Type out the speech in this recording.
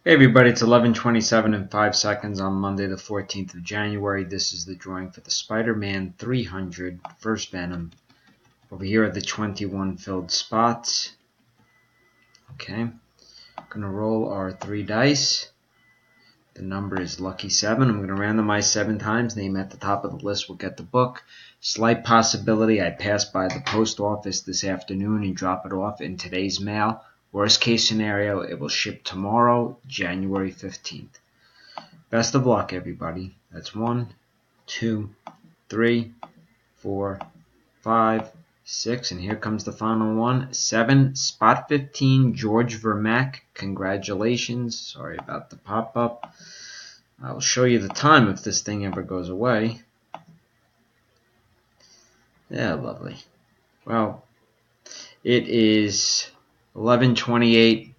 Hey everybody, it's 11:27 and 5 seconds on Monday the 14th of January. This is the drawing for the Spider-Man 300 First Venom. Over here are the 21 filled spots. Okay, gonna roll our 3 dice. The number is lucky 7. I'm gonna randomize 7 times. Name at the top of the list will get the book. Slight possibility I pass by the post office this afternoon and drop it off in today's mail. Worst case scenario, it will ship tomorrow, January 15th. Best of luck, everybody. That's 1, 2, 3, 4, 5, 6, and here comes the final one. 7, spot 15, George Vermack. Congratulations. Sorry about the pop-up. I'll show you the time if this thing ever goes away. Yeah, lovely. Well, it is 11:28